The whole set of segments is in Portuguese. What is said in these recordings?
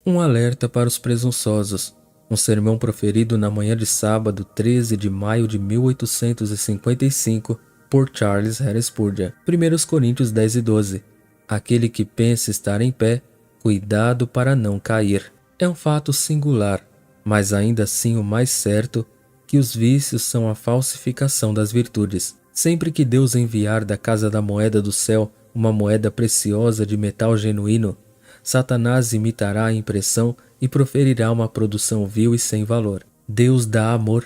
Um alerta para os presunçosos. Um sermão proferido na manhã de sábado, 13 de maio de 1855, por Charles Harris Spurgeon. 1 Coríntios 10 e 12. Aquele que pensa estar em pé, cuidado para não cair. É um fato singular, mas ainda assim o mais certo, que os vícios são a falsificação das virtudes. Sempre que Deus enviar da casa da moeda do céu uma moeda preciosa de metal genuíno, Satanás imitará a impressão e proferirá uma produção vil e sem valor. Deus dá amor.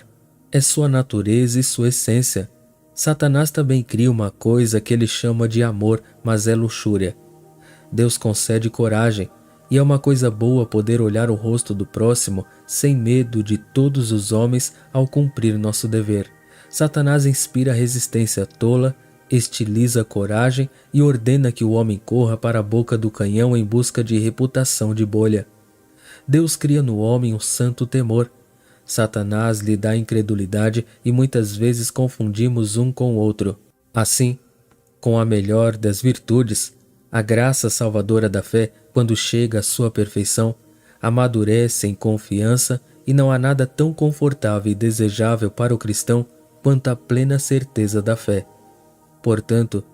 É sua natureza e sua essência. Satanás também cria uma coisa que ele chama de amor, mas é luxúria. Deus concede coragem, e é uma coisa boa poder olhar o rosto do próximo sem medo de todos os homens ao cumprir nosso dever. Satanás inspira resistência tola, estiliza coragem e ordena que o homem corra para a boca do canhão em busca de reputação de bolha. Deus cria no homem um santo temor. Satanás lhe dá incredulidade e muitas vezes confundimos um com o outro. Assim, com a melhor das virtudes, a graça salvadora da fé, quando chega à sua perfeição, amadurece em confiança e não há nada tão confortável e desejável para o cristão quanto a plena certeza da fé. Portanto,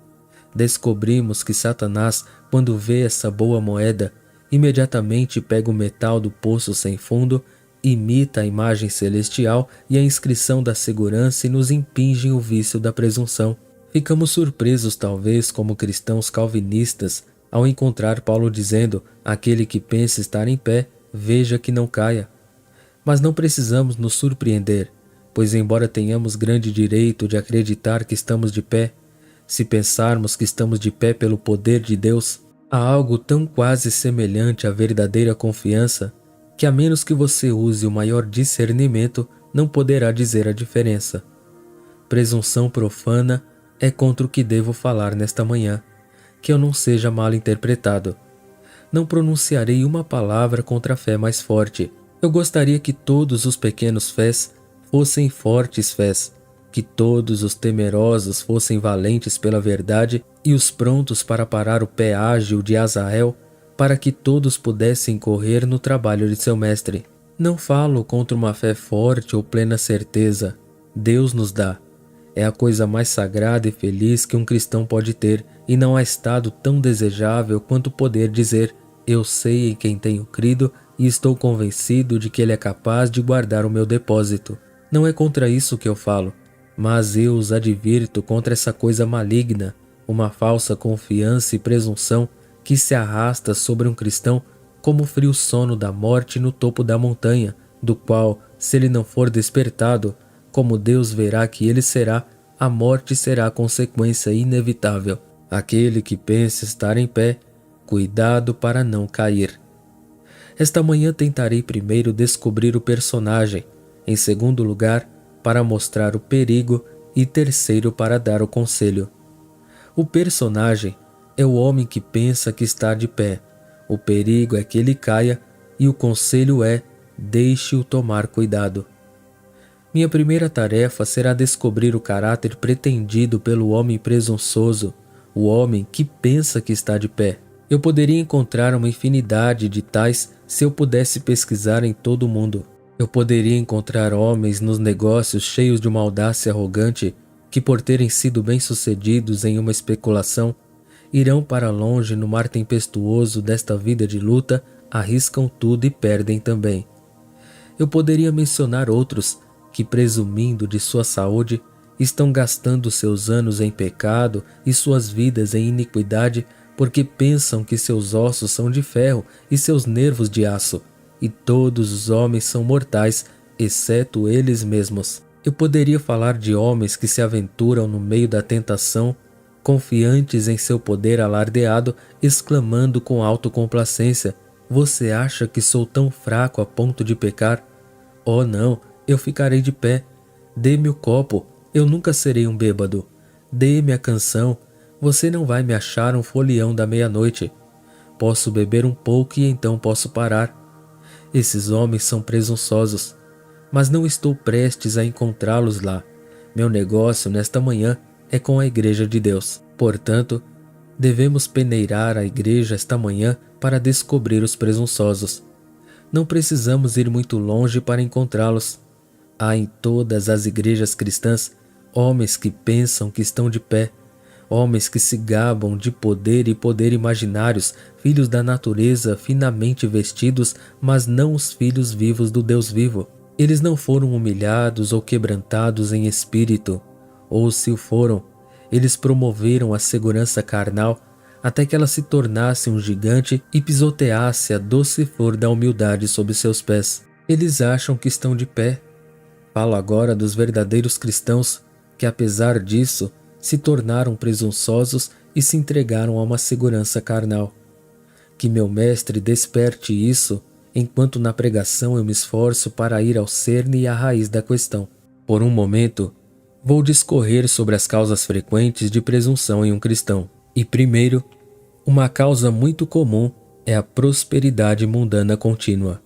descobrimos que Satanás, quando vê essa boa moeda, imediatamente pega o metal do poço sem fundo, imita a imagem celestial e a inscrição da segurança e nos impingem o vício da presunção. Ficamos surpresos, talvez, como cristãos calvinistas, ao encontrar Paulo dizendo: aquele que pensa estar em pé, veja que não caia. Mas não precisamos nos surpreender, pois embora tenhamos grande direito de acreditar que estamos de pé, se pensarmos que estamos de pé pelo poder de Deus, há algo tão quase semelhante à verdadeira confiança, que a menos que você use o maior discernimento, não poderá dizer a diferença. Presunção profana é contra o que devo falar nesta manhã, que eu não seja mal interpretado. Não pronunciarei uma palavra contra a fé mais forte. Eu gostaria que todos os pequenos fés fossem fortes fés, que todos os temerosos fossem valentes pela verdade e os prontos para parar o pé ágil de Azael, para que todos pudessem correr no trabalho de seu mestre. Não falo contra uma fé forte ou plena certeza. Deus nos dá. É a coisa mais sagrada e feliz que um cristão pode ter, e não há estado tão desejável quanto poder dizer: eu sei em quem tenho crido e estou convencido de que ele é capaz de guardar o meu depósito. Não é contra isso que eu falo, mas eu os advirto contra essa coisa maligna, uma falsa confiança e presunção que se arrasta sobre um cristão como o frio sono da morte no topo da montanha, do qual, se ele não for despertado, como Deus verá que ele será, a morte será a consequência inevitável. Aquele que pensa estar em pé, cuidado para não cair. Esta manhã tentarei primeiro descobrir o personagem, em segundo lugar, para mostrar o perigo e terceiro, para dar o conselho. O personagem é o homem que pensa que está de pé. O perigo é que ele caia e o conselho é: deixe-o tomar cuidado. Minha primeira tarefa será descobrir o caráter pretendido pelo homem presunçoso, o homem que pensa que está de pé. Eu poderia encontrar uma infinidade de tais se eu pudesse pesquisar em todo o mundo. Eu poderia encontrar homens nos negócios cheios de uma audácia arrogante que, por terem sido bem-sucedidos em uma especulação, irão para longe no mar tempestuoso desta vida de luta, arriscam tudo e perdem também. Eu poderia mencionar outros que, presumindo de sua saúde, estão gastando seus anos em pecado e suas vidas em iniquidade, porque pensam que seus ossos são de ferro e seus nervos de aço, e todos os homens são mortais, exceto eles mesmos. Eu poderia falar de homens que se aventuram no meio da tentação, confiantes em seu poder alardeado, exclamando com autocomplacência: você acha que sou tão fraco a ponto de pecar? Oh não, eu ficarei de pé. Dê-me o copo, eu nunca serei um bêbado. Dê-me a canção, você não vai me achar um folião da meia-noite. Posso beber um pouco e então posso parar. Esses homens são presunçosos, mas não estou prestes a encontrá-los lá. Meu negócio nesta manhã é com a Igreja de Deus. Portanto, devemos peneirar a Igreja esta manhã para descobrir os presunçosos. Não precisamos ir muito longe para encontrá-los. Há em todas as igrejas cristãs homens que pensam que estão de pé, homens que se gabam de poder e poder imaginários, filhos da natureza finamente vestidos, mas não os filhos vivos do Deus vivo. Eles não foram humilhados ou quebrantados em espírito, ou se o foram, eles promoveram a segurança carnal até que ela se tornasse um gigante e pisoteasse a doce flor da humildade sob seus pés. Eles acham que estão de pé. Falo agora dos verdadeiros cristãos que, apesar disso, se tornaram presunçosos e se entregaram a uma segurança carnal. Que meu mestre desperte isso, enquanto na pregação eu me esforço para ir ao cerne e à raiz da questão. Por um momento, vou discorrer sobre as causas frequentes de presunção em um cristão. E primeiro, uma causa muito comum é a prosperidade mundana contínua.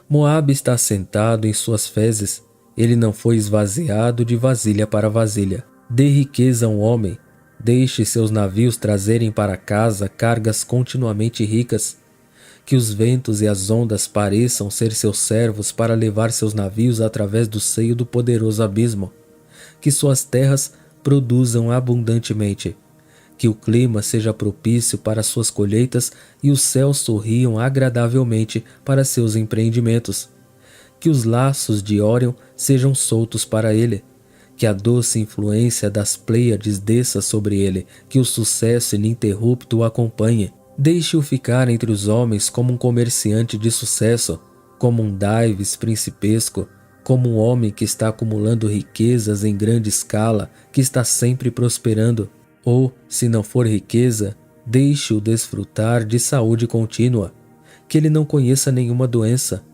Moabe está assentado em suas fezes, ele não foi esvaziado de vasilha para vasilha. Dê riqueza a um homem, deixe seus navios trazerem para casa cargas continuamente ricas, que os ventos e as ondas pareçam ser seus servos para levar seus navios através do seio do poderoso abismo, que suas terras produzam abundantemente, que o clima seja propício para suas colheitas e os céus sorriam agradavelmente para seus empreendimentos, que os laços de Órion sejam soltos para ele, que a doce influência das Pleiades desça sobre ele, que o sucesso ininterrupto o acompanhe. Deixe-o ficar entre os homens como um comerciante de sucesso, como um Dives principesco, como um homem que está acumulando riquezas em grande escala, que está sempre prosperando. Ou, se não for riqueza, deixe-o desfrutar de saúde contínua, que ele não conheça nenhuma doença.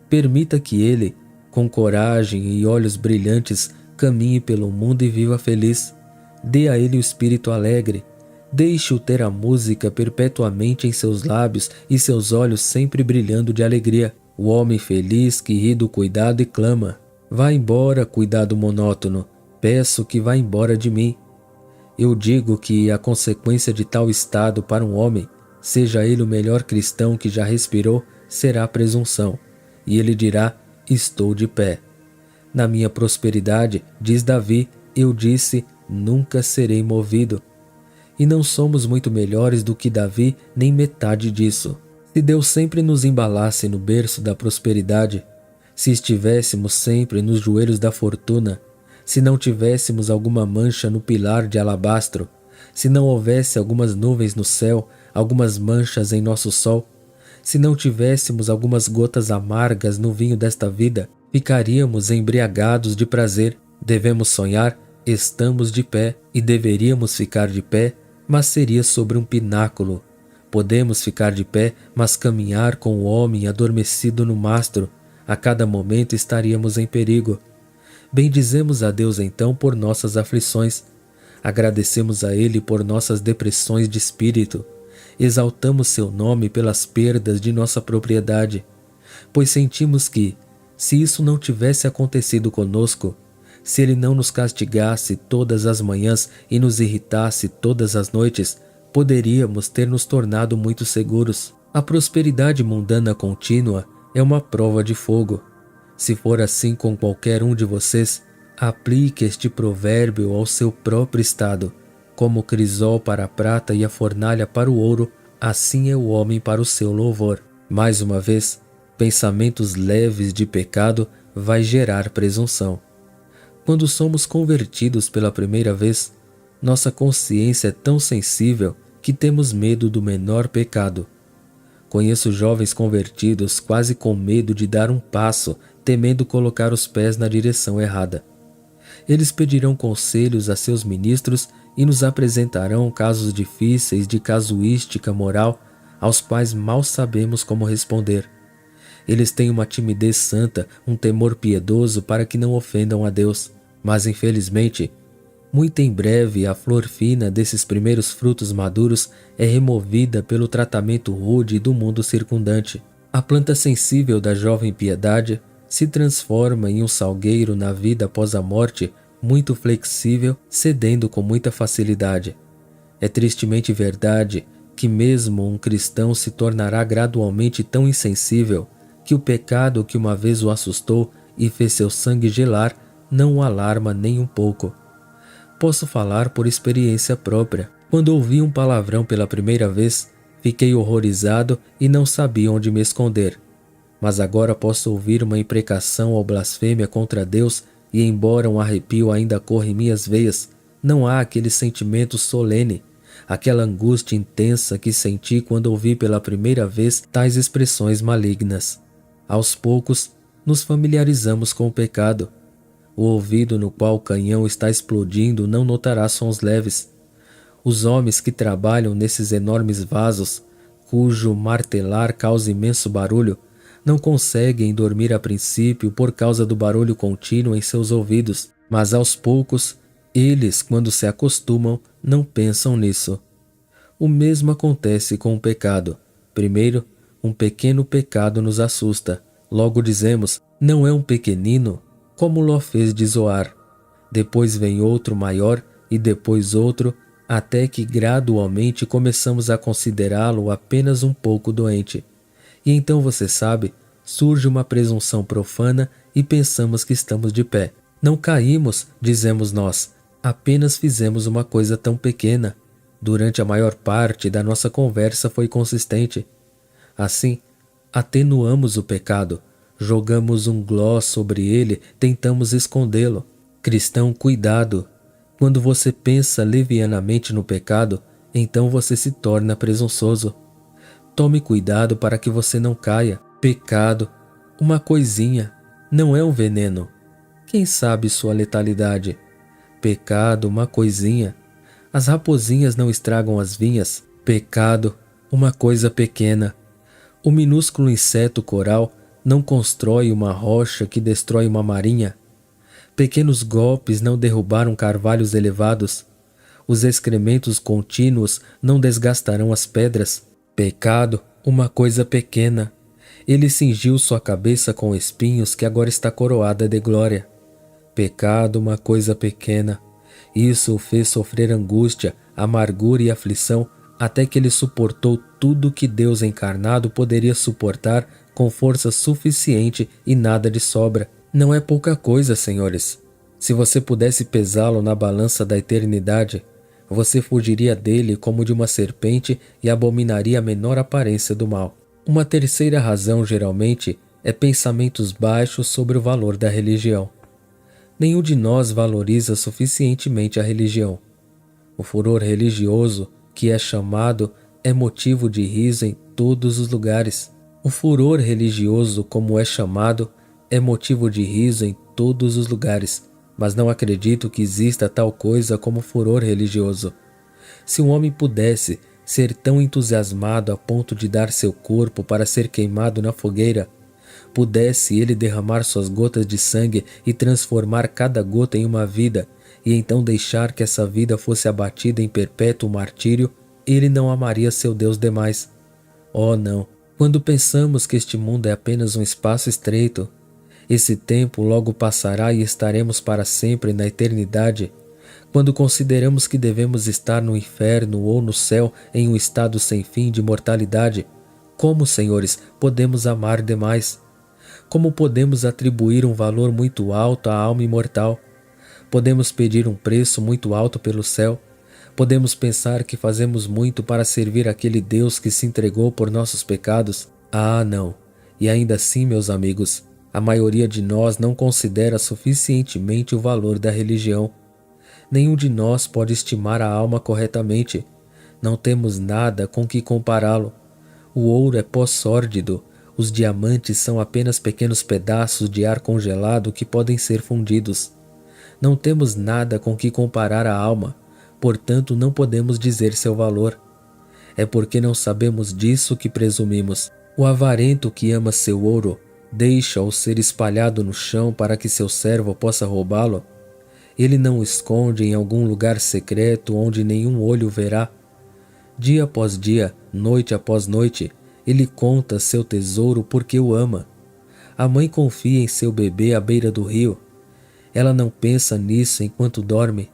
Permita que ele, com coragem e olhos brilhantes, caminhe pelo mundo e viva feliz. Dê a ele o espírito alegre. Deixe-o ter a música perpetuamente em seus lábios e seus olhos sempre brilhando de alegria. O homem feliz que ri do cuidado e clama: vá embora, cuidado monótono, peço que vá embora de mim. Eu digo que a consequência de tal estado para um homem, seja ele o melhor cristão que já respirou, será a presunção. E ele dirá: estou de pé. Na minha prosperidade, diz Davi, eu disse, nunca serei movido. E não somos muito melhores do que Davi, nem metade disso. Se Deus sempre nos embalasse no berço da prosperidade, se estivéssemos sempre nos joelhos da fortuna, se não tivéssemos alguma mancha no pilar de alabastro, se não houvesse algumas nuvens no céu, algumas manchas em nosso sol, se não tivéssemos algumas gotas amargas no vinho desta vida, ficaríamos embriagados de prazer. Devemos sonhar, estamos de pé, e deveríamos ficar de pé, mas seria sobre um pináculo. Podemos ficar de pé, mas caminhar com o homem adormecido no mastro. A cada momento estaríamos em perigo. Bendizemos a Deus então por nossas aflições. Agradecemos a Ele por nossas depressões de espírito. Exaltamos seu nome pelas perdas de nossa propriedade, pois sentimos que, se isso não tivesse acontecido conosco, se Ele não nos castigasse todas as manhãs e nos irritasse todas as noites, poderíamos ter nos tornado muito seguros. A prosperidade mundana contínua é uma prova de fogo. Se for assim com qualquer um de vocês, aplique este provérbio ao seu próprio estado. Como o crisol para a prata e a fornalha para o ouro, assim é o homem para o seu louvor. Mais uma vez, pensamentos leves de pecado vai gerar presunção. Quando somos convertidos pela primeira vez, nossa consciência é tão sensível que temos medo do menor pecado. Conheço jovens convertidos quase com medo de dar um passo, temendo colocar os pés na direção errada. Eles pedirão conselhos a seus ministros e nos apresentarão casos difíceis de casuística moral aos quais mal sabemos como responder. Eles têm uma timidez santa, um temor piedoso para que não ofendam a Deus, mas infelizmente, muito em breve a flor fina desses primeiros frutos maduros é removida pelo tratamento rude do mundo circundante. A planta sensível da jovem piedade se transforma em um salgueiro na vida após a morte, muito flexível, cedendo com muita facilidade. É tristemente verdade que mesmo um cristão se tornará gradualmente tão insensível que o pecado que uma vez o assustou e fez seu sangue gelar não o alarma nem um pouco. Posso falar por experiência própria. Quando ouvi um palavrão pela primeira vez, fiquei horrorizado e não sabia onde me esconder. Mas agora posso ouvir uma imprecação ou blasfêmia contra Deus e, embora um arrepio ainda corra em minhas veias, não há aquele sentimento solene, aquela angústia intensa que senti quando ouvi pela primeira vez tais expressões malignas. Aos poucos, nos familiarizamos com o pecado. O ouvido no qual o canhão está explodindo não notará sons leves. Os homens que trabalham nesses enormes vasos, cujo martelar causa imenso barulho, não conseguem dormir a princípio por causa do barulho contínuo em seus ouvidos, mas aos poucos, eles, quando se acostumam, não pensam nisso. O mesmo acontece com o pecado. Primeiro, um pequeno pecado nos assusta. Logo dizemos, não é um pequenino, como Ló fez de Zoar. Depois vem outro maior e depois outro, até que gradualmente começamos a considerá-lo apenas um pouco doente. E então, você sabe, surge uma presunção profana e pensamos que estamos de pé. Não caímos, dizemos nós, apenas fizemos uma coisa tão pequena. Durante a maior parte da nossa conversa foi consistente. Assim, atenuamos o pecado, jogamos um gloss sobre ele, tentamos escondê-lo. Cristão, cuidado! Quando você pensa levianamente no pecado, então você se torna presunçoso. Tome cuidado para que você não caia. Pecado, uma coisinha, não é um veneno. Quem sabe sua letalidade? Pecado, uma coisinha. As raposinhas não estragam as vinhas. Pecado, uma coisa pequena. O minúsculo inseto coral não constrói uma rocha que destrói uma marinha. Pequenos golpes não derrubaram carvalhos elevados. Os excrementos contínuos não desgastarão as pedras. Pecado, uma coisa pequena. Ele cingiu sua cabeça com espinhos que agora está coroada de glória. Pecado, uma coisa pequena. Isso o fez sofrer angústia, amargura e aflição, até que ele suportou tudo que Deus encarnado poderia suportar com força suficiente e nada de sobra. Não é pouca coisa, senhores. Se você pudesse pesá-lo na balança da eternidade, você fugiria dele como de uma serpente e abominaria a menor aparência do mal. Uma terceira razão, geralmente, é pensamentos baixos sobre o valor da religião. Nenhum de nós valoriza suficientemente a religião. O furor religioso, que é chamado, é motivo de riso em todos os lugares. O furor religioso, como é chamado, é motivo de riso em todos os lugares, mas não acredito que exista tal coisa como furor religioso. Se um homem pudesse ser tão entusiasmado a ponto de dar seu corpo para ser queimado na fogueira, pudesse ele derramar suas gotas de sangue e transformar cada gota em uma vida, e então deixar que essa vida fosse abatida em perpétuo martírio, ele não amaria seu Deus demais. Oh, não! Quando pensamos que este mundo é apenas um espaço estreito, esse tempo logo passará e estaremos para sempre na eternidade. Quando consideramos que devemos estar no inferno ou no céu em um estado sem fim de mortalidade, como, senhores, podemos amar demais? Como podemos atribuir um valor muito alto à alma imortal? Podemos pedir um preço muito alto pelo céu? Podemos pensar que fazemos muito para servir aquele Deus que se entregou por nossos pecados? Ah, não! E ainda assim, meus amigos, a maioria de nós não considera suficientemente o valor da religião. Nenhum de nós pode estimar a alma corretamente. Não temos nada com que compará-lo. O ouro é pó sórdido. Os diamantes são apenas pequenos pedaços de ar congelado que podem ser fundidos. Não temos nada com que comparar a alma, portanto não podemos dizer seu valor. É porque não sabemos disso que presumimos. O avarento que ama seu ouro deixa-o ser espalhado no chão para que seu servo possa roubá-lo. Ele não o esconde em algum lugar secreto onde nenhum olho verá. Dia após dia, noite após noite, ele conta seu tesouro porque o ama. A mãe confia em seu bebê à beira do rio. Ela não pensa nisso enquanto dorme.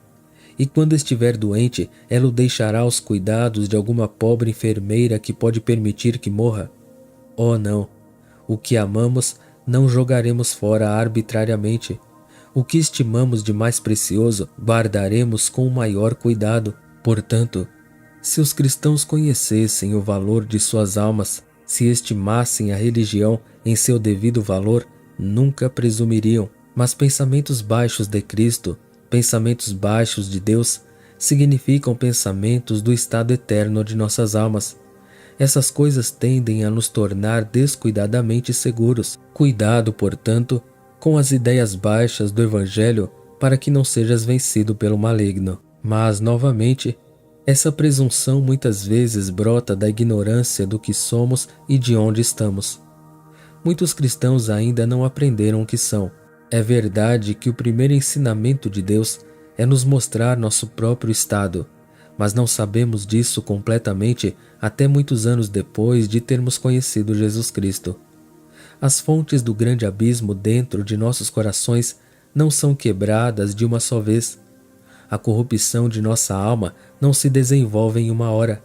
E quando estiver doente, ela o deixará aos cuidados de alguma pobre enfermeira que pode permitir que morra. Oh, não! O que amamos não jogaremos fora arbitrariamente. O que estimamos de mais precioso guardaremos com o maior cuidado. Portanto, se os cristãos conhecessem o valor de suas almas, se estimassem a religião em seu devido valor, nunca presumiriam. Mas pensamentos baixos de Cristo, pensamentos baixos de Deus, significam pensamentos do estado eterno de nossas almas. Essas coisas tendem a nos tornar descuidadamente seguros. Cuidado, portanto, com as ideias baixas do Evangelho para que não sejas vencido pelo maligno. Mas, novamente, essa presunção muitas vezes brota da ignorância do que somos e de onde estamos. Muitos cristãos ainda não aprenderam o que são. É verdade que o primeiro ensinamento de Deus é nos mostrar nosso próprio estado, mas não sabemos disso completamente até muitos anos depois de termos conhecido Jesus Cristo. As fontes do grande abismo dentro de nossos corações não são quebradas de uma só vez. A corrupção de nossa alma não se desenvolve em uma hora.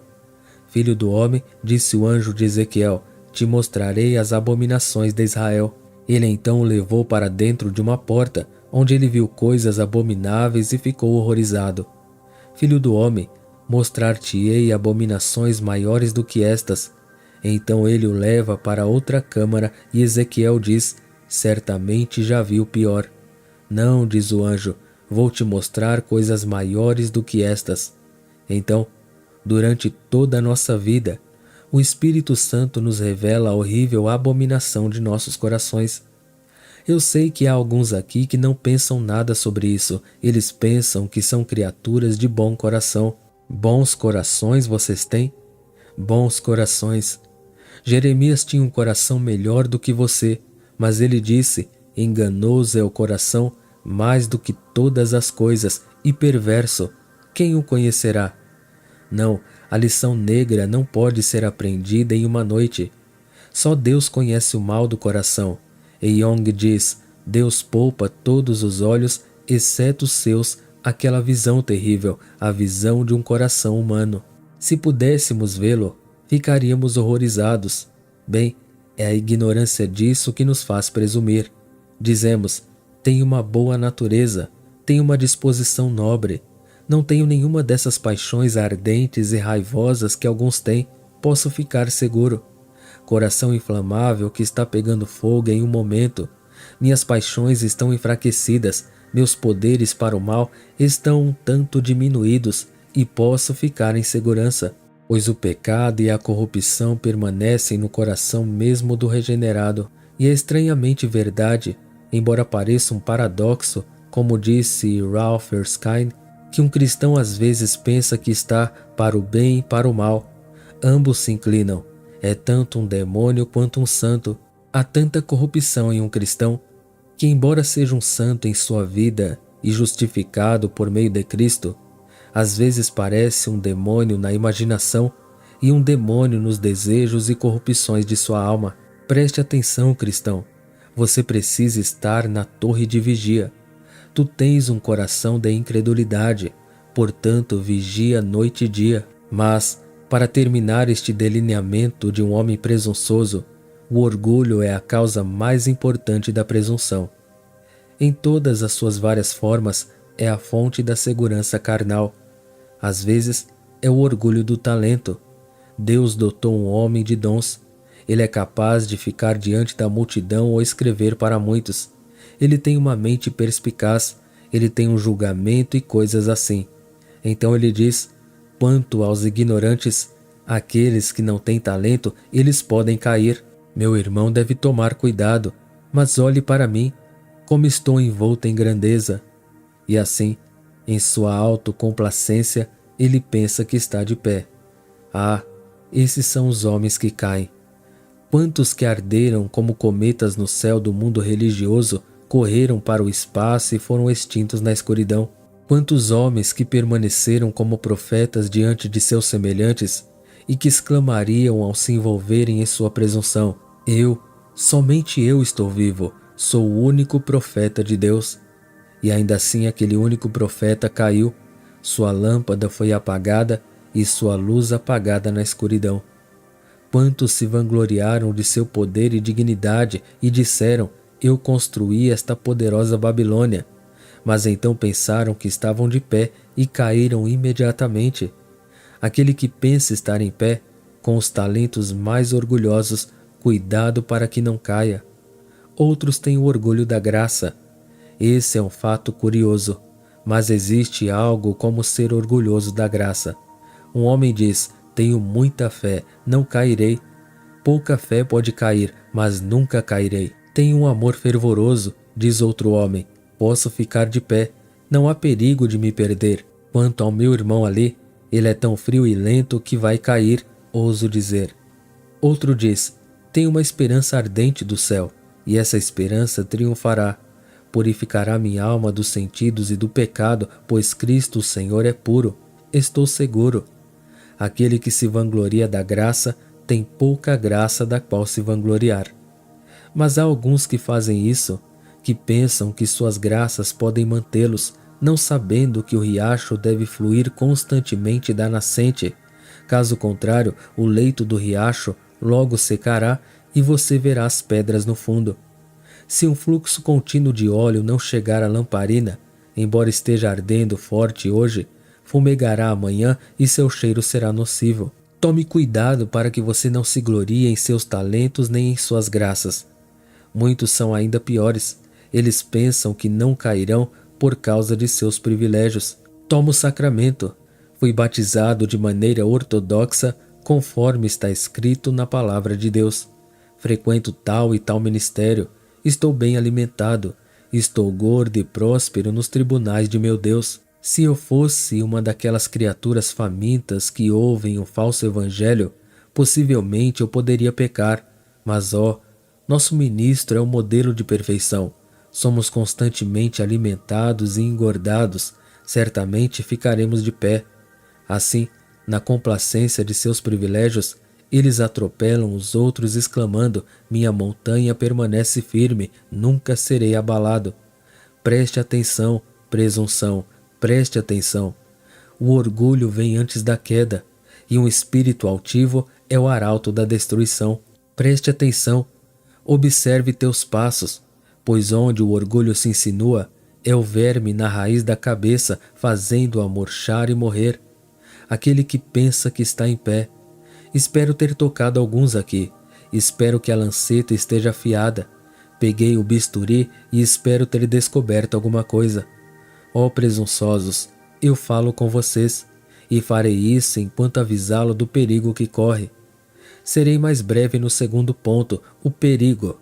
Filho do homem, disse o anjo de Ezequiel, te mostrarei as abominações de Israel. Ele então o levou para dentro de uma porta, onde ele viu coisas abomináveis e ficou horrorizado. Filho do homem, mostrar-te-ei abominações maiores do que estas. Então ele o leva para outra câmara e Ezequiel diz, certamente já vi o pior. Não, diz o anjo, vou te mostrar coisas maiores do que estas. Então, durante toda a nossa vida, o Espírito Santo nos revela a horrível abominação de nossos corações. Eu sei que há alguns aqui que não pensam nada sobre isso. Eles pensam que são criaturas de bom coração. Bons corações vocês têm? Bons corações. Jeremias tinha um coração melhor do que você, mas ele disse, enganoso é o coração mais do que todas as coisas e perverso. Quem o conhecerá? Não, a lição negra não pode ser aprendida em uma noite. Só Deus conhece o mal do coração. E Young diz, Deus poupa todos os olhos, exceto os seus, aquela visão terrível, a visão de um coração humano. Se pudéssemos vê-lo, ficaríamos horrorizados. Bem, é a ignorância disso que nos faz presumir. Dizemos, tenho uma boa natureza, tenho uma disposição nobre, não tenho nenhuma dessas paixões ardentes e raivosas que alguns têm, posso ficar seguro. Coração inflamável que está pegando fogo em um momento. Minhas paixões estão enfraquecidas, meus poderes para o mal estão um tanto diminuídos e posso ficar em segurança, pois o pecado e a corrupção permanecem no coração mesmo do regenerado. E é estranhamente verdade, embora pareça um paradoxo, como disse Ralph Erskine, que um cristão às vezes pensa que está para o bem e para o mal. Ambos se inclinam. É tanto um demônio quanto um santo. Há tanta corrupção em um cristão que, embora seja um santo em sua vida e justificado por meio de Cristo, às vezes parece um demônio na imaginação e um demônio nos desejos e corrupções de sua alma. Preste atenção, cristão. Você precisa estar na torre de vigia. Tu tens um coração de incredulidade, portanto vigia noite e dia. Mas, para terminar este delineamento de um homem presunçoso, o orgulho é a causa mais importante da presunção. Em todas as suas várias formas, é a fonte da segurança carnal. Às vezes, é o orgulho do talento. Deus dotou um homem de dons. Ele é capaz de ficar diante da multidão ou escrever para muitos. Ele tem uma mente perspicaz, ele tem um julgamento e coisas assim. Então ele diz, quanto aos ignorantes, aqueles que não têm talento, eles podem cair. Meu irmão deve tomar cuidado, mas olhe para mim, como estou envolto em grandeza. E assim, em sua autocomplacência, ele pensa que está de pé. Ah, esses são os homens que caem. Quantos que arderam como cometas no céu do mundo religioso correram para o espaço e foram extintos na escuridão? Quantos homens que permaneceram como profetas diante de seus semelhantes e que exclamariam ao se envolverem em sua presunção, eu, somente eu estou vivo, sou o único profeta de Deus. E ainda assim aquele único profeta caiu, sua lâmpada foi apagada e sua luz apagada na escuridão. Quantos se vangloriaram de seu poder e dignidade e disseram: eu construí esta poderosa Babilônia. Mas então pensaram que estavam de pé e caíram imediatamente. Aquele que pensa estar em pé, com os talentos mais orgulhosos, cuidado para que não caia. Outros têm o orgulho da graça. Esse é um fato curioso, mas existe algo como ser orgulhoso da graça. Um homem diz: tenho muita fé, não cairei. Pouca fé pode cair, mas nunca cairei. Tenho um amor fervoroso, diz outro homem. Posso ficar de pé, não há perigo de me perder. Quanto ao meu irmão ali, ele é tão frio e lento que vai cair, ouso dizer. Outro diz: tenho uma esperança ardente do céu, e essa esperança triunfará. Purificará minha alma dos sentidos e do pecado, pois Cristo o Senhor é puro. Estou seguro. Aquele que se vangloria da graça tem pouca graça da qual se vangloriar. Mas há alguns que fazem isso, que pensam que suas graças podem mantê-los, não sabendo que o riacho deve fluir constantemente da nascente. Caso contrário, o leito do riacho logo secará e você verá as pedras no fundo. Se um fluxo contínuo de óleo não chegar à lamparina, embora esteja ardendo forte hoje, fumegará amanhã e seu cheiro será nocivo. Tome cuidado para que você não se glorie em seus talentos nem em suas graças. Muitos são ainda piores. Eles pensam que não cairão por causa de seus privilégios. Tomo o sacramento. Fui batizado de maneira ortodoxa, conforme está escrito na palavra de Deus. Frequento tal e tal ministério. Estou bem alimentado. Estou gordo e próspero nos tribunais de meu Deus. Se eu fosse uma daquelas criaturas famintas que ouvem um falso evangelho, possivelmente eu poderia pecar. Mas, nosso ministro é o modelo de perfeição. Somos constantemente alimentados e engordados. Certamente ficaremos de pé. Assim, na complacência de seus privilégios, eles atropelam os outros exclamando: minha montanha permanece firme, nunca serei abalado. Preste atenção, presunção. Preste atenção. O orgulho vem antes da queda, e um espírito altivo é o arauto da destruição. Preste atenção. Observe teus passos, pois onde o orgulho se insinua, é o verme na raiz da cabeça, fazendo-a murchar e morrer. Aquele que pensa que está em pé. Espero ter tocado alguns aqui. Espero que a lanceta esteja afiada. Peguei o bisturi e espero ter descoberto alguma coisa. Presunçosos, eu falo com vocês, e farei isso enquanto avisá-lo do perigo que corre. Serei mais breve no segundo ponto, o perigo.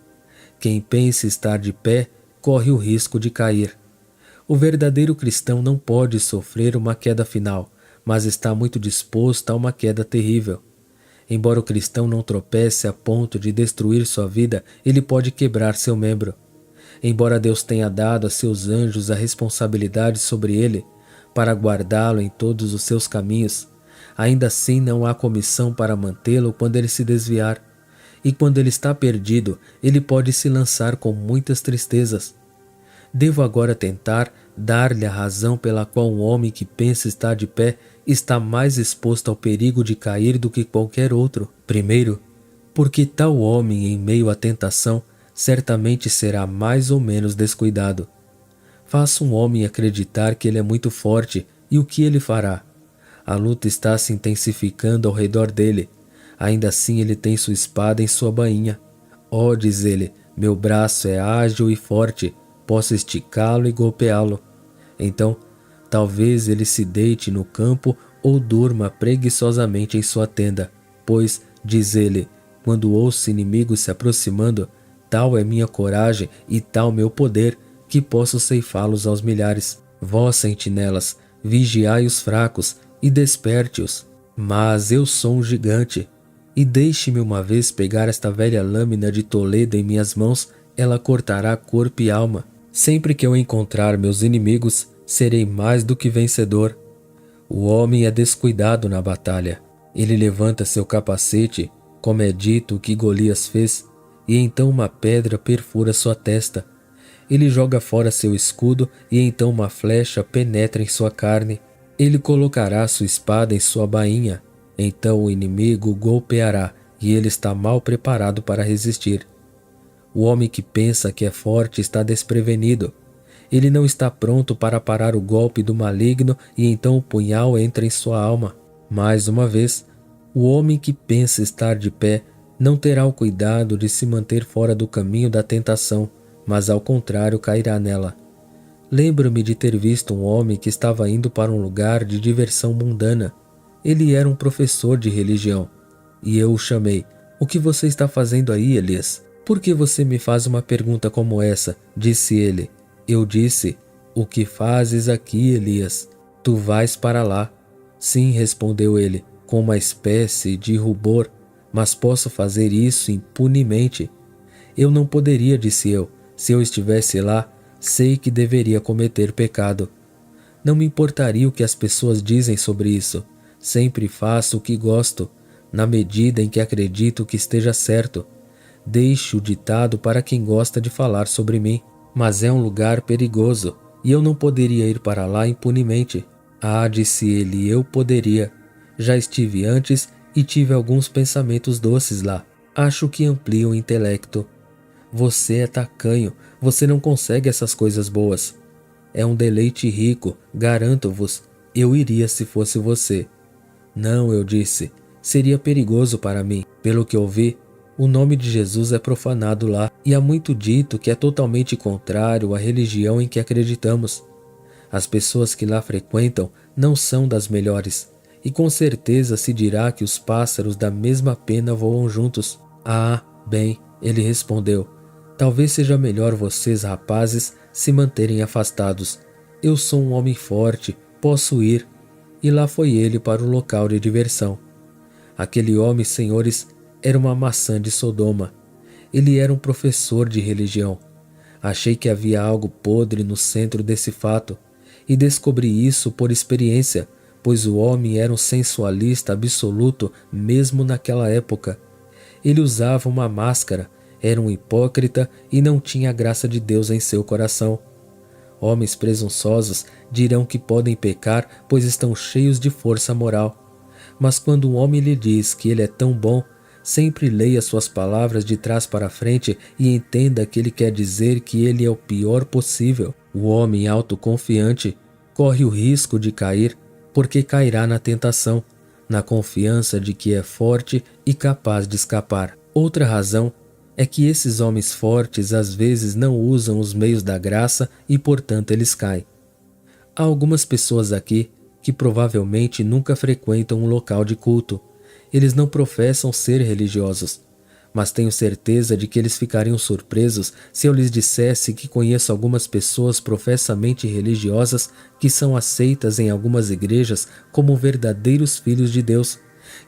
Quem pensa estar de pé, corre o risco de cair. O verdadeiro cristão não pode sofrer uma queda final, mas está muito disposto a uma queda terrível. Embora o cristão não tropece a ponto de destruir sua vida, ele pode quebrar seu membro. Embora Deus tenha dado a seus anjos a responsabilidade sobre ele, para guardá-lo em todos os seus caminhos, ainda assim não há comissão para mantê-lo quando ele se desviar. E quando ele está perdido, ele pode se lançar com muitas tristezas. Devo agora tentar dar-lhe a razão pela qual um homem que pensa estar de pé está mais exposto ao perigo de cair do que qualquer outro. Primeiro, porque tal homem, em meio à tentação, certamente será mais ou menos descuidado. Faça um homem acreditar que ele é muito forte, e o que ele fará? A luta está se intensificando ao redor dele. Ainda assim ele tem sua espada em sua bainha. Diz ele, meu braço é ágil e forte, posso esticá-lo e golpeá-lo. Então, talvez ele se deite no campo ou durma preguiçosamente em sua tenda, pois, diz ele, quando ouço inimigos se aproximando, tal é minha coragem e tal meu poder, que posso ceifá-los aos milhares. Vós, sentinelas, vigiai os fracos e desperte-os. Mas eu sou um gigante, e deixe-me uma vez pegar esta velha lâmina de Toledo em minhas mãos, ela cortará corpo e alma. Sempre que eu encontrar meus inimigos, serei mais do que vencedor. O homem é descuidado na batalha. Ele levanta seu capacete, como é dito que Golias fez, e então uma pedra perfura sua testa. Ele joga fora seu escudo, e então uma flecha penetra em sua carne. Ele colocará sua espada em sua bainha. Então o inimigo o golpeará, e ele está mal preparado para resistir. O homem que pensa que é forte está desprevenido. Ele não está pronto para parar o golpe do maligno e então o punhal entra em sua alma. Mais uma vez, o homem que pensa estar de pé não terá o cuidado de se manter fora do caminho da tentação, mas ao contrário cairá nela. Lembro-me de ter visto um homem que estava indo para um lugar de diversão mundana. Ele era um professor de religião. E eu o chamei. "O que você está fazendo aí, Elias? Por que você me faz uma pergunta como essa?" disse ele. Eu disse: "O que fazes aqui, Elias? Tu vais para lá." "Sim", respondeu ele, com uma espécie de rubor, "mas posso fazer isso impunemente." "Eu não poderia", disse eu. "Se eu estivesse lá, sei que deveria cometer pecado. Não me importaria o que as pessoas dizem sobre isso. Sempre faço o que gosto, na medida em que acredito que esteja certo. Deixo o ditado para quem gosta de falar sobre mim. Mas é um lugar perigoso, e eu não poderia ir para lá impunemente." "Ah", disse ele, "eu poderia. Já estive antes e tive alguns pensamentos doces lá. Acho que ampliam o intelecto." "Você é tacanho, você não consegue essas coisas boas." "É um deleite rico, garanto-vos. Eu iria se fosse você." "Não", eu disse, "seria perigoso para mim. Pelo que ouvi, o nome de Jesus é profanado lá, e há muito dito que é totalmente contrário à religião em que acreditamos. As pessoas que lá frequentam não são das melhores, e com certeza se dirá que os pássaros da mesma pena voam juntos." "Ah, bem", ele respondeu, "talvez seja melhor vocês, rapazes, se manterem afastados. Eu sou um homem forte, posso ir." E lá foi ele para o local de diversão. Aquele homem, senhores, era uma maçã de Sodoma. Ele era um professor de religião. Achei que havia algo podre no centro desse fato, e descobri isso por experiência, pois o homem era um sensualista absoluto mesmo naquela época. Ele usava uma máscara, era um hipócrita e não tinha a graça de Deus em seu coração. Homens presunçosos dirão que podem pecar, pois estão cheios de força moral. Mas quando um homem lhe diz que ele é tão bom, sempre leia suas palavras de trás para frente e entenda que ele quer dizer que ele é o pior possível. O homem autoconfiante corre o risco de cair, porque cairá na tentação, na confiança de que é forte e capaz de escapar. Outra razão é que esses homens fortes às vezes não usam os meios da graça e, portanto, eles caem. Há algumas pessoas aqui que provavelmente nunca frequentam um local de culto. Eles não professam ser religiosos, mas tenho certeza de que eles ficariam surpresos se eu lhes dissesse que conheço algumas pessoas professamente religiosas que são aceitas em algumas igrejas como verdadeiros filhos de Deus,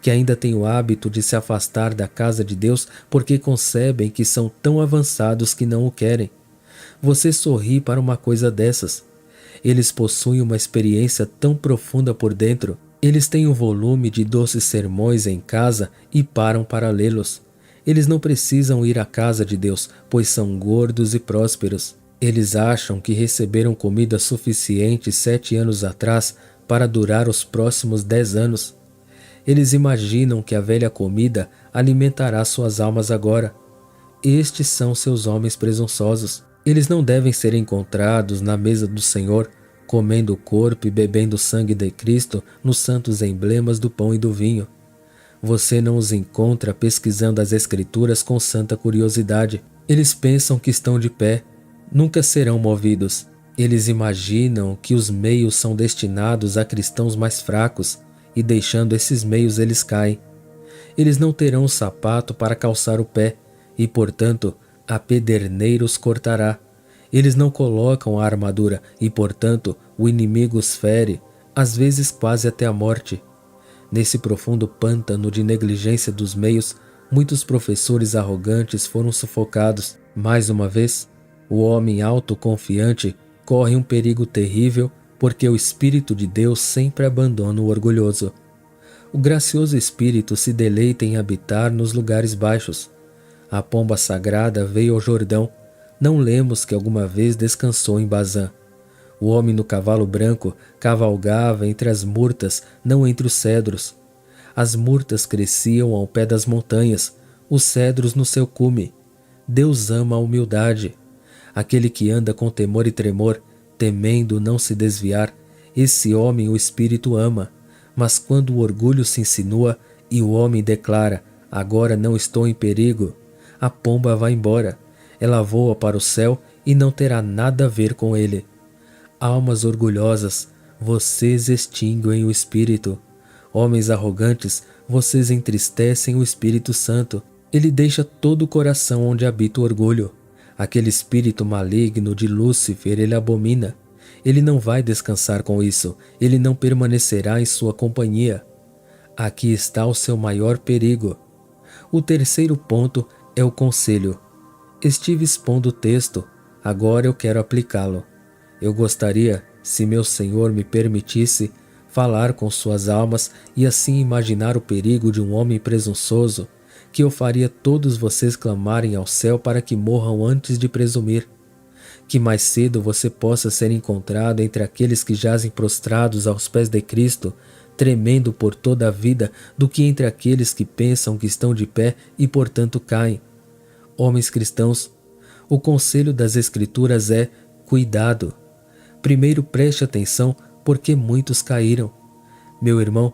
que ainda têm o hábito de se afastar da casa de Deus porque concebem que são tão avançados que não o querem. Você sorri para uma coisa dessas. Eles possuem uma experiência tão profunda por dentro. Eles têm um volume de doces sermões em casa e param para lê-los. Eles não precisam ir à casa de Deus, pois são gordos e prósperos. Eles acham que receberam comida suficiente 7 anos atrás para durar os próximos 10 anos. Eles imaginam que a velha comida alimentará suas almas agora. Estes são seus homens presunçosos. Eles não devem ser encontrados na mesa do Senhor, comendo o corpo e bebendo o sangue de Cristo nos santos emblemas do pão e do vinho. Você não os encontra pesquisando as Escrituras com santa curiosidade. Eles pensam que estão de pé, nunca serão movidos. Eles imaginam que os meios são destinados a cristãos mais fracos, e deixando esses meios eles caem. Eles não terão um sapato para calçar o pé, e portanto a pederneira os cortará. Eles não colocam a armadura, e portanto o inimigo os fere, às vezes quase até a morte. Nesse profundo pântano de negligência dos meios, muitos professores arrogantes foram sufocados. Mais uma vez, o homem autoconfiante corre um perigo terrível, porque o Espírito de Deus sempre abandona o orgulhoso. O gracioso Espírito se deleita em habitar nos lugares baixos. A pomba sagrada veio ao Jordão. Não lemos que alguma vez descansou em Bazã. O homem no cavalo branco cavalgava entre as murtas, não entre os cedros. As murtas cresciam ao pé das montanhas, os cedros no seu cume. Deus ama a humildade. Aquele que anda com temor e tremor, temendo não se desviar, esse homem o Espírito ama. Mas quando o orgulho se insinua e o homem declara: agora não estou em perigo, a pomba vai embora. Ela voa para o céu e não terá nada a ver com ele. Almas orgulhosas, vocês extinguem o Espírito. Homens arrogantes, vocês entristecem o Espírito Santo. Ele deixa todo o coração onde habita o orgulho. Aquele espírito maligno de Lúcifer ele abomina. Ele não vai descansar com isso. Ele não permanecerá em sua companhia. Aqui está o seu maior perigo. O terceiro ponto é o conselho. Estive expondo o texto, agora eu quero aplicá-lo. Eu gostaria, se meu Senhor me permitisse, falar com suas almas e assim imaginar o perigo de um homem presunçoso, que eu faria todos vocês clamarem ao céu para que morram antes de presumir. Que mais cedo você possa ser encontrado entre aqueles que jazem prostrados aos pés de Cristo, tremendo por toda a vida, do que entre aqueles que pensam que estão de pé e portanto caem. Homens cristãos, o conselho das Escrituras é: cuidado. Primeiro preste atenção, porque muitos caíram. Meu irmão,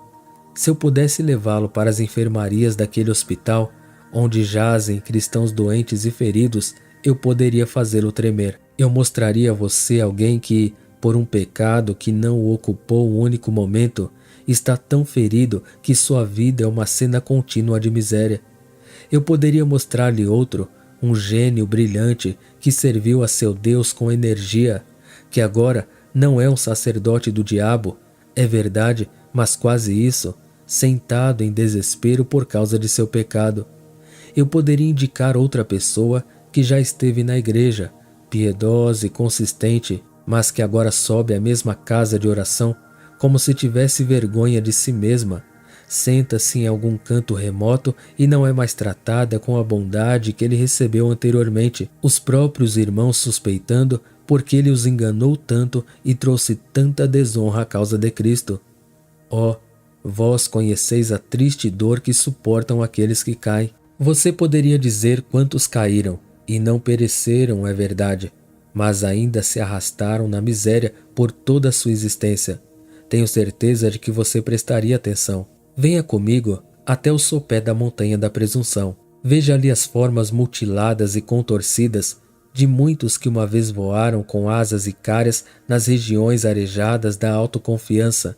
se eu pudesse levá-lo para as enfermarias daquele hospital, onde jazem cristãos doentes e feridos, eu poderia fazê-lo tremer. Eu mostraria a você alguém que, por um pecado que não o ocupou um único momento, está tão ferido que sua vida é uma cena contínua de miséria. Eu poderia mostrar-lhe outro, um gênio brilhante que serviu a seu Deus com energia, que agora não é um sacerdote do diabo, é verdade, mas quase isso, sentado em desespero por causa de seu pecado. Eu poderia indicar outra pessoa que já esteve na igreja, piedosa e consistente, mas que agora sobe à mesma casa de oração, como se tivesse vergonha de si mesma, senta-se em algum canto remoto e não é mais tratada com a bondade que ele recebeu anteriormente, os próprios irmãos suspeitando porque ele os enganou tanto e trouxe tanta desonra à causa de Cristo. Ó, vós conheceis a triste dor que suportam aqueles que caem. Você poderia dizer quantos caíram e não pereceram, é verdade, mas ainda se arrastaram na miséria por toda a sua existência. Tenho certeza de que você prestaria atenção. Venha comigo até o sopé da montanha da presunção. Veja ali as formas mutiladas e contorcidas de muitos que uma vez voaram com asas icárias nas regiões arejadas da autoconfiança.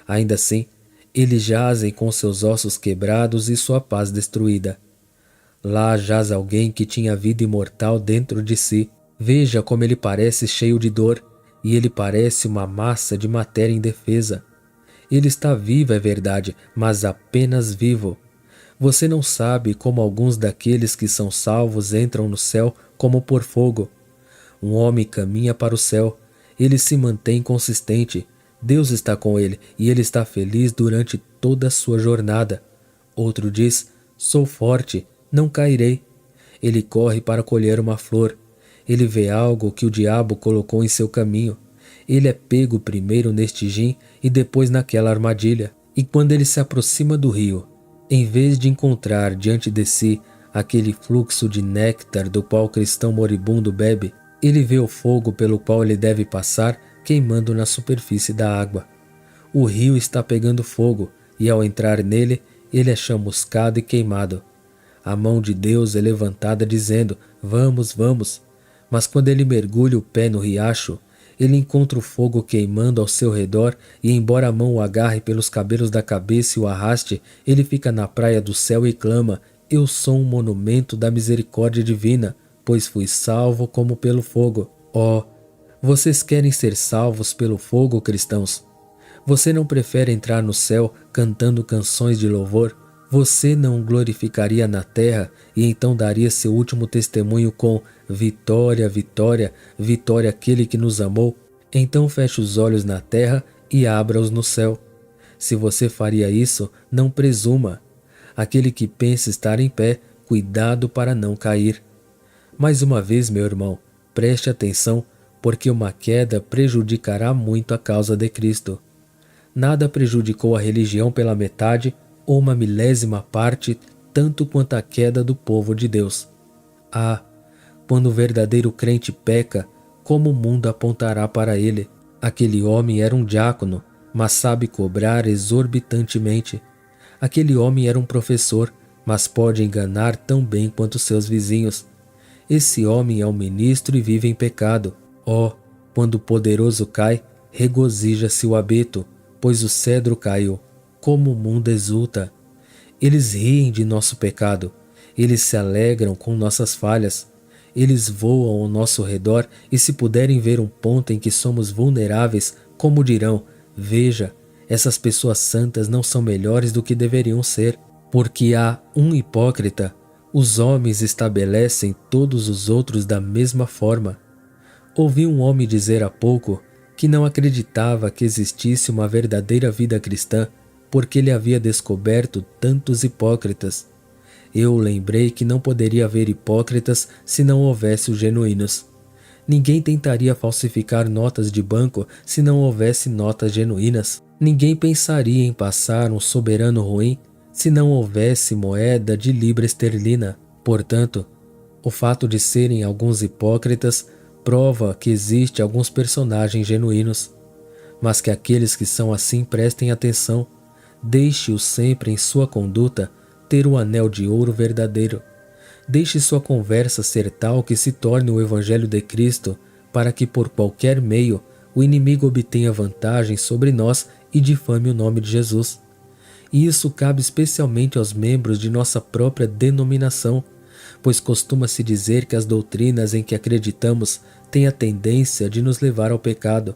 Ainda assim, eles jazem com seus ossos quebrados e sua paz destruída. Lá jaz alguém que tinha vida imortal dentro de si. Veja como ele parece cheio de dor, e ele parece uma massa de matéria indefesa. Ele está vivo, é verdade, mas apenas vivo. Você não sabe como alguns daqueles que são salvos entram no céu como por fogo. Um homem caminha para o céu, ele se mantém consistente, Deus está com ele e ele está feliz durante toda a sua jornada. Outro diz: sou forte, não cairei. Ele corre para colher uma flor. Ele vê algo que o diabo colocou em seu caminho. Ele é pego primeiro neste gin e depois naquela armadilha. E quando ele se aproxima do rio, em vez de encontrar diante de si aquele fluxo de néctar do qual o cristão moribundo bebe, ele vê o fogo pelo qual ele deve passar queimando na superfície da água. O rio está pegando fogo e ao entrar nele, ele é chamuscado e queimado. A mão de Deus é levantada dizendo: vamos, vamos. Mas quando ele mergulha o pé no riacho, ele encontra o fogo queimando ao seu redor e, embora a mão o agarre pelos cabelos da cabeça e o arraste, ele fica na praia do céu e clama: eu sou um monumento da misericórdia divina, pois fui salvo como pelo fogo. Oh, vocês querem ser salvos pelo fogo, cristãos? Você não prefere entrar no céu cantando canções de louvor? Você não glorificaria na terra e então daria seu último testemunho com vitória, vitória, vitória aquele que nos amou? Então feche os olhos na terra e abra-os no céu. Se você faria isso, não presuma. Aquele que pensa estar em pé, cuidado para não cair. Mais uma vez, meu irmão, preste atenção, porque uma queda prejudicará muito a causa de Cristo. Nada prejudicou a religião pela metade ou uma milésima parte, tanto quanto a queda do povo de Deus. Ah, quando o verdadeiro crente peca, como o mundo apontará para ele? Aquele homem era um diácono, mas sabe cobrar exorbitantemente. Aquele homem era um professor, mas pode enganar tão bem quanto seus vizinhos. Esse homem é um ministro e vive em pecado. Oh, quando o poderoso cai, regozija-se o abeto, pois o cedro caiu. Como o mundo exulta! Eles riem de nosso pecado. Eles se alegram com nossas falhas. Eles voam ao nosso redor e, se puderem ver um ponto em que somos vulneráveis, como dirão: veja, essas pessoas santas não são melhores do que deveriam ser. Porque há um hipócrita, os homens estabelecem todos os outros da mesma forma. Ouvi um homem dizer há pouco que não acreditava que existisse uma verdadeira vida cristã porque ele havia descoberto tantos hipócritas. Eu lembrei que não poderia haver hipócritas se não houvesse os genuínos. Ninguém tentaria falsificar notas de banco se não houvesse notas genuínas. Ninguém pensaria em passar um soberano ruim se não houvesse moeda de libra esterlina. Portanto, o fato de serem alguns hipócritas prova que existe alguns personagens genuínos. Mas que aqueles que são assim prestem atenção. Deixe-os sempre em sua conduta ter o anel de ouro verdadeiro. Deixe sua conversa ser tal que se torne o Evangelho de Cristo, para que por qualquer meio o inimigo obtenha vantagem sobre nós e difame o nome de Jesus. E isso cabe especialmente aos membros de nossa própria denominação, pois costuma-se dizer que as doutrinas em que acreditamos têm a tendência de nos levar ao pecado.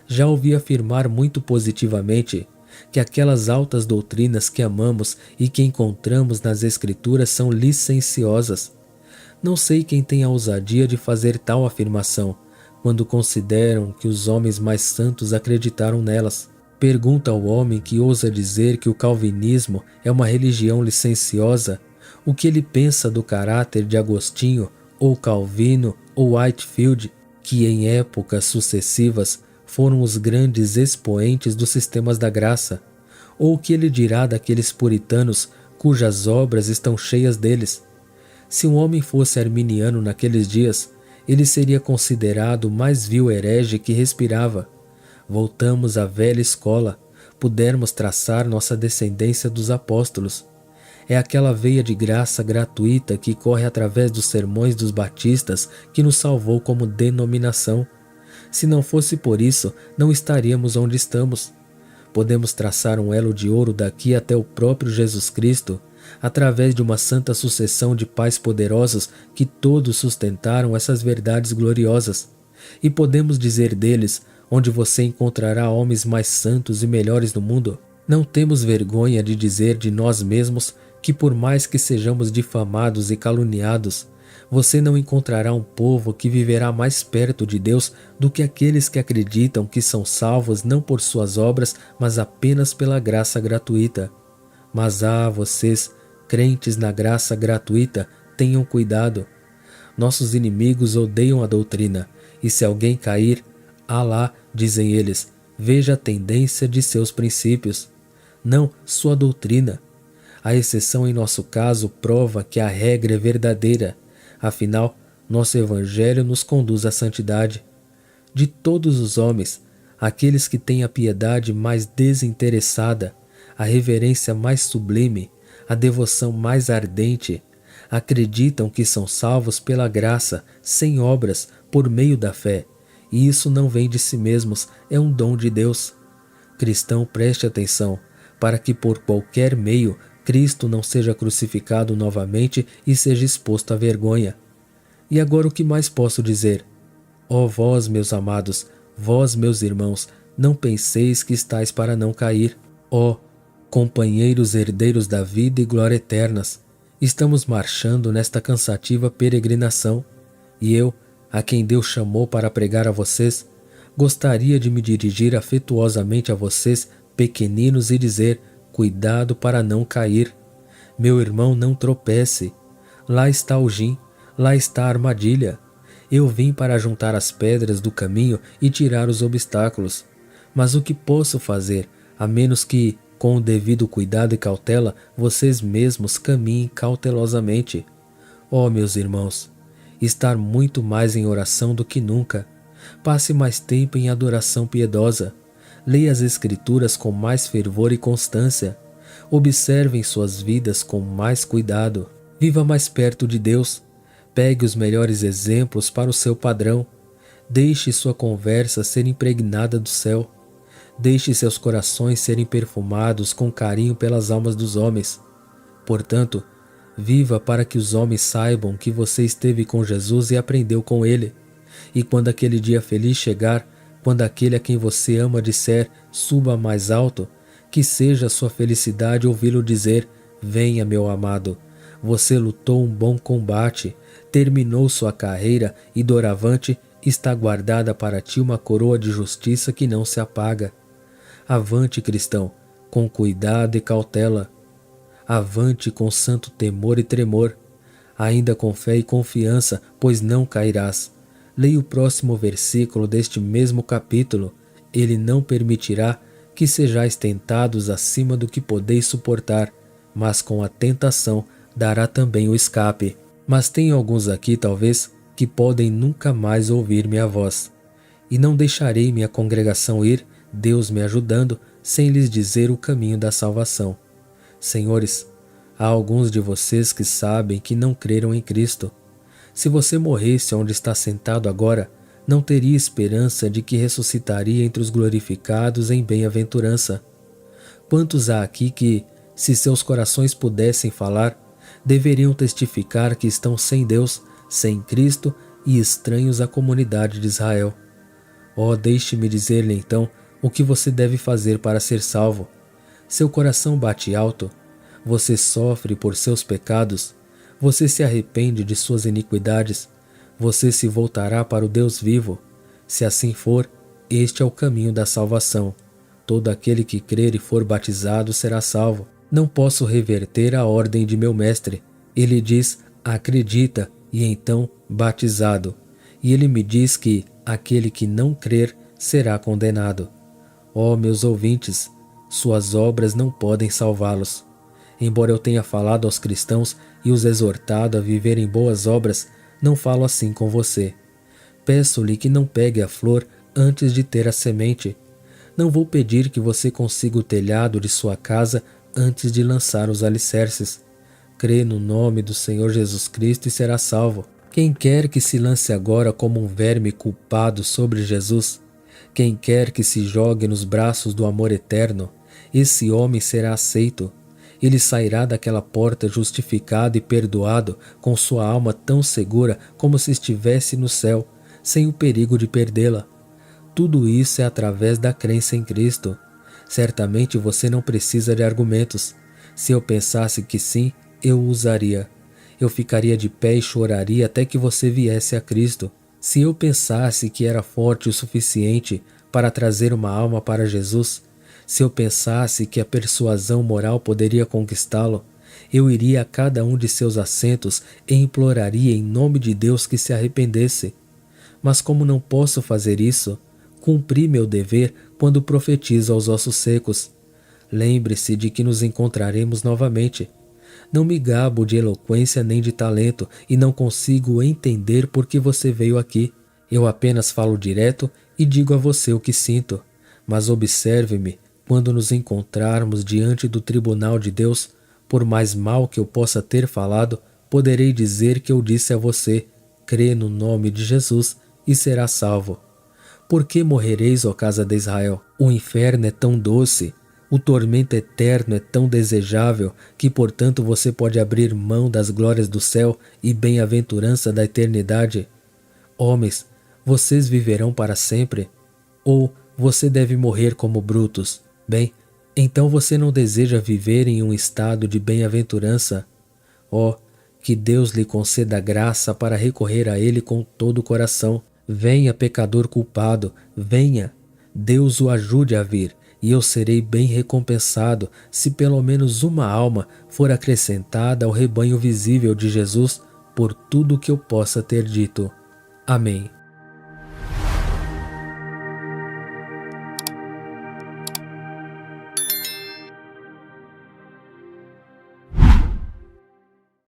Já ouvi afirmar muito positivamente que aquelas altas doutrinas que amamos e que encontramos nas Escrituras são licenciosas. Não sei quem tem a ousadia de fazer tal afirmação, quando consideram que os homens mais santos acreditaram nelas. Pergunta ao homem que ousa dizer que o calvinismo é uma religião licenciosa o que ele pensa do caráter de Agostinho, ou Calvino, ou Whitefield, que em épocas sucessivas foram os grandes expoentes dos sistemas da graça, ou o que ele dirá daqueles puritanos cujas obras estão cheias deles. Se um homem fosse arminiano naqueles dias, ele seria considerado o mais vil herege que respirava. Voltamos à velha escola, pudermos traçar nossa descendência dos apóstolos. É aquela veia de graça gratuita que corre através dos sermões dos batistas que nos salvou como denominação. Se não fosse por isso, não estaríamos onde estamos. Podemos traçar um elo de ouro daqui até o próprio Jesus Cristo, através de uma santa sucessão de pais poderosos que todos sustentaram essas verdades gloriosas. E podemos dizer deles: onde você encontrará homens mais santos e melhores do mundo. Não temos vergonha de dizer de nós mesmos que, por mais que sejamos difamados e caluniados, você não encontrará um povo que viverá mais perto de Deus do que aqueles que acreditam que são salvos não por suas obras, mas apenas pela graça gratuita. Mas vocês, crentes na graça gratuita, tenham cuidado. Nossos inimigos odeiam a doutrina, e se alguém cair, lá, dizem eles, veja a tendência de seus princípios. Não sua doutrina. A exceção em nosso caso prova que a regra é verdadeira. Afinal, nosso Evangelho nos conduz à santidade. De todos os homens, aqueles que têm a piedade mais desinteressada, a reverência mais sublime, a devoção mais ardente, acreditam que são salvos pela graça, sem obras, por meio da fé. E isso não vem de si mesmos, é um dom de Deus. Cristão, preste atenção, para que por qualquer meio Cristo não seja crucificado novamente e seja exposto à vergonha. E agora o que mais posso dizer? Ó vós, meus amados, vós, meus irmãos, não penseis que estáis para não cair. Ó, companheiros herdeiros da vida e glória eternas, estamos marchando nesta cansativa peregrinação, e eu, a quem Deus chamou para pregar a vocês, gostaria de me dirigir afetuosamente a vocês, pequeninos, e dizer: cuidado para não cair. Meu irmão, não tropece. Lá está o gin, lá está a armadilha. Eu vim para juntar as pedras do caminho e tirar os obstáculos. Mas o que posso fazer, a menos que Com o devido cuidado e cautela, vocês mesmos caminhem cautelosamente. Ó, meus irmãos, estar muito mais em oração do que nunca. Passe mais tempo em adoração piedosa. Leia as Escrituras com mais fervor e constância. Observem suas vidas com mais cuidado. Viva mais perto de Deus. Pegue os melhores exemplos para o seu padrão. Deixe sua conversa ser impregnada do céu. Deixe seus corações serem perfumados com carinho pelas almas dos homens. Portanto, viva para que os homens saibam que você esteve com Jesus e aprendeu com ele. E quando aquele dia feliz chegar, quando aquele a quem você ama disser, suba mais alto, que seja a sua felicidade ouvi-lo dizer, venha, meu amado, você lutou um bom combate, terminou sua carreira e doravante está guardada para ti uma coroa de justiça que não se apaga. Avante, cristão, com cuidado e cautela. Avante com santo temor e tremor, ainda com fé e confiança, pois não cairás. Leia o próximo versículo deste mesmo capítulo. Ele não permitirá que sejais tentados acima do que podeis suportar, mas com a tentação dará também o escape. Mas tem alguns aqui, talvez, que podem nunca mais ouvir minha voz. E não deixarei minha congregação ir, Deus me ajudando, sem lhes dizer o caminho da salvação. Senhores, há alguns de vocês que sabem que não creram em Cristo. Se você morresse onde está sentado agora, não teria esperança de que ressuscitaria entre os glorificados em bem-aventurança. Quantos há aqui que, se seus corações pudessem falar, deveriam testificar que estão sem Deus, sem Cristo e estranhos à comunidade de Israel? Oh, deixe-me dizer-lhe então o que você deve fazer para ser salvo. Seu coração bate alto, você sofre por seus pecados, você se arrepende de suas iniquidades, você se voltará para o Deus vivo. Se assim for, este é o caminho da salvação. Todo aquele que crer e for batizado será salvo. Não posso reverter a ordem de meu mestre. Ele diz, acredita, e então batizado. E ele me diz que aquele que não crer será condenado. Ó, meus ouvintes, suas obras não podem salvá-los. Embora eu tenha falado aos cristãos e os exortado a viverem boas obras, não falo assim com você. Peço-lhe que não pegue a flor antes de ter a semente. Não vou pedir que você consiga o telhado de sua casa antes de lançar os alicerces. Crê no nome do Senhor Jesus Cristo e será salvo. Quem quer que se lance agora como um verme culpado sobre Jesus, quem quer que se jogue nos braços do amor eterno, esse homem será aceito. Ele sairá daquela porta justificado e perdoado, com sua alma tão segura como se estivesse no céu, sem o perigo de perdê-la. Tudo isso é através da crença em Cristo. Certamente você não precisa de argumentos. Se eu pensasse que sim, eu o usaria. Eu ficaria de pé e choraria até que você viesse a Cristo. Se eu pensasse que era forte o suficiente para trazer uma alma para Jesus, se eu pensasse que a persuasão moral poderia conquistá-lo, eu iria a cada um de seus assentos e imploraria em nome de Deus que se arrependesse. Mas como não posso fazer isso, cumpri meu dever quando profetizo aos ossos secos. Lembre-se de que nos encontraremos novamente. Não me gabo de eloquência nem de talento e não consigo entender por que você veio aqui. Eu apenas falo direto e digo a você o que sinto. Mas observe-me, quando nos encontrarmos diante do tribunal de Deus, por mais mal que eu possa ter falado, poderei dizer que eu disse a você, crê no nome de Jesus e será salvo. Por que morrereis, ó casa de Israel? O inferno é tão doce, o tormento eterno é tão desejável, que portanto você pode abrir mão das glórias do céu e bem-aventurança da eternidade. Homens, vocês viverão para sempre? Ou você deve morrer como brutos? Bem, então você não deseja viver em um estado de bem-aventurança? Oh, que Deus lhe conceda graça para recorrer a Ele com todo o coração. Venha, pecador culpado, venha. Deus o ajude a vir, e eu serei bem recompensado se pelo menos uma alma for acrescentada ao rebanho visível de Jesus por tudo o que eu possa ter dito. Amém.